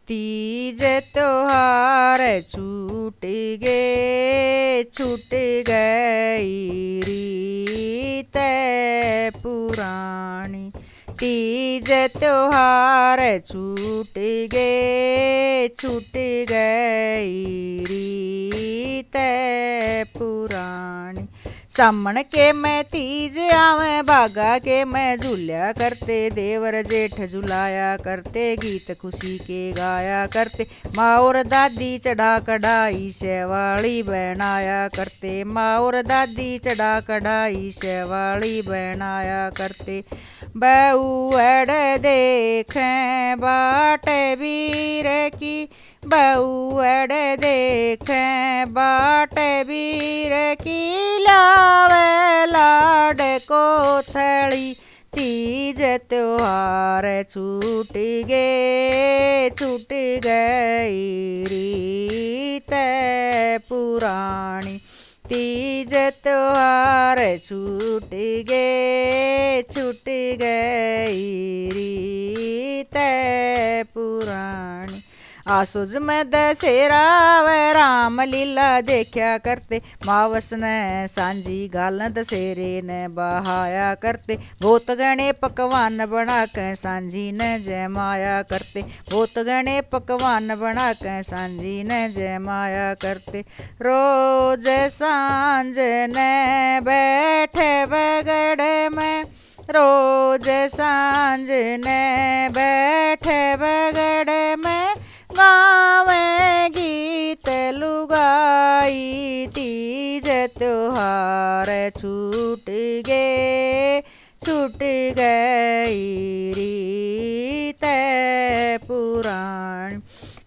तीज त्योहार छूट गई रीत पुरानी। तीज त्योहार छूट गई रीत पुरानी। सामण के मैं तीज आवे बागा के मैं झूल्या करते, देवर जेठ झुलाया करते, गीत खुशी के गाया करते। माँ और दादी चढ़ा कढ़ाई शेवाड़ी बनाया करते, माँ और दादी चढ़ा कढ़ाई शेवाड़ी बनाया करते। बहू अड़ देखें बाट वीर की, बहू अड़ देखें बाट वीर की, लावे लाड को थड़ी। तीज त्योहार छूट गई रीत पुरानी। तीज त्योहार छूट गई रीत पुरानी। आसुज में दशहरा व राम लीला देखा करते, मावस ने सांझी गाल दशहरे ने बहाया करते। बहुत गणे पकवान बना के सांझी ने जमाया करते, बहुत गणे पकवान बना के सांझी ने जमाया करते। रोज सांझ ने बैठे बगड़ में, रोज सांझ ने बैठे बगड़ में, गावे गीत लुगाई। तीज त्योहार छूट गई रीत पुरानी।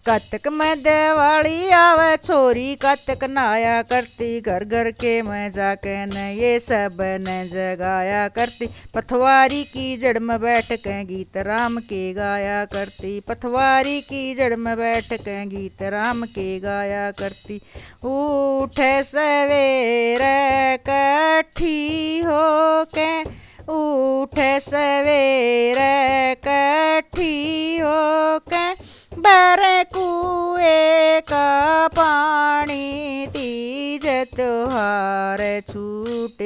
कतक में दिवाली आवे छोरी कतक नाया करती, घर घर के में जाके न ये सब न जगाया करती। पथवारी की जड़ में बैठ के गीत राम के गाया करती, पथवारी की जड़ में बैठ के गीत राम के गाया करती। उठे सवेरे कठी हो के, उठे सवेरे कठी हो के, बर कुएं का पानी। तीज त्योहार छूट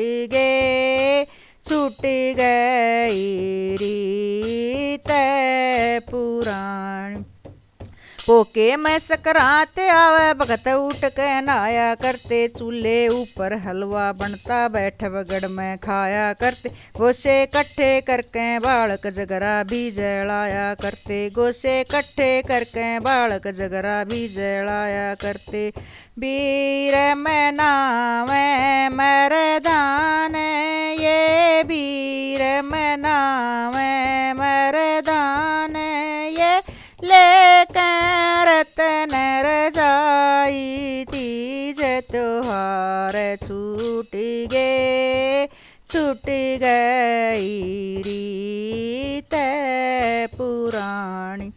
गई रीत पुरानी। पोके में सकरात आवे भगत उठ के नहाया करते, चूल्हे ऊपर हलवा बनता बैठ बगड़ में खाया करते। गोसे कट्ठे करके बालक जगरा भी जलाया करते, गोसे कट्ठे करके बालक जगरा भी जलाया करते। वीर में नावे मरदान ये, वीर में नावे मरदान ये, लेकर रतन रजाई। तीज त्योहार छूट गई रीत पुरानी।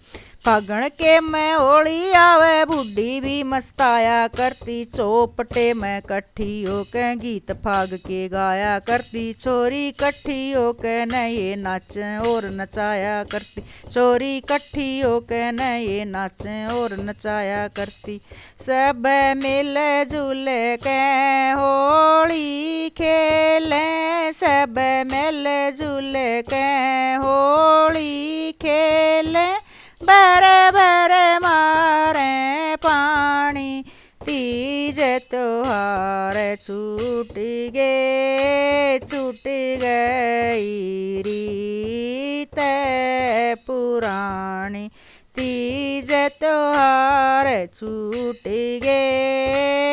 फागण के में होली आवे बूढ़ी भी मस्ताया करती, चौपटे में कट्ठी होके गीत फाग के गाया करती। छोरी कट्ठी होके नए नाच और नचाया करती, छोरी कट्ठी होके नए नाच और नचाया करती। सब मिल जुल के होली खेले, सब मिल जुल के होली खेले, बर बर मारे पानी। तीज त्योहार छूट गई रीत पुरानी। तीज त्योहार छूट गई